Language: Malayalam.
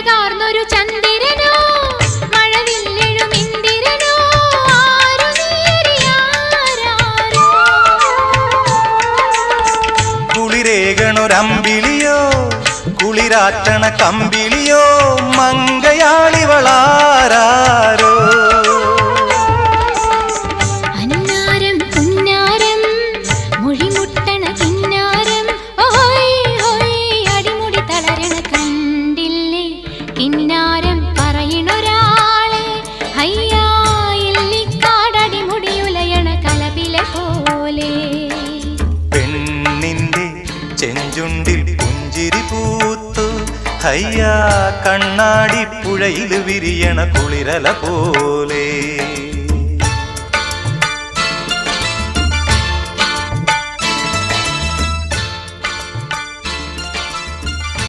അഴകാർന്നൊരു ചന്ദ്രനോ മഴവില്ലെഴും ഇന്ദിരനോ ആരു നീരിയാരോ കുളിരേകണൊരമ്പിളിയോ കുളിരാറ്റണ കമ്പിളിയോ മങ്കയാളിവളാരോ അന്നാരം പുന്നാരം മൊഴിമുട്ടണ കിന്നാരം ഓയ് ഓയ് അടിമുടി തളരണ കണ്ടില്ലേ കിന്നാരം പറയണൊരാളെ ഹയ്യാ ഇല്ലിക്കാടടിമുടിയുലയണ കലപില പോലെ പെണ്ണിന്റെ ചെഞ്ചുണ്ടിൽ പുഞ്ചിരി പൂത്തു ഹയ്യാ കണ്ണാടി പുഴയിൽ വിരിയണ കുളിരല പോലെ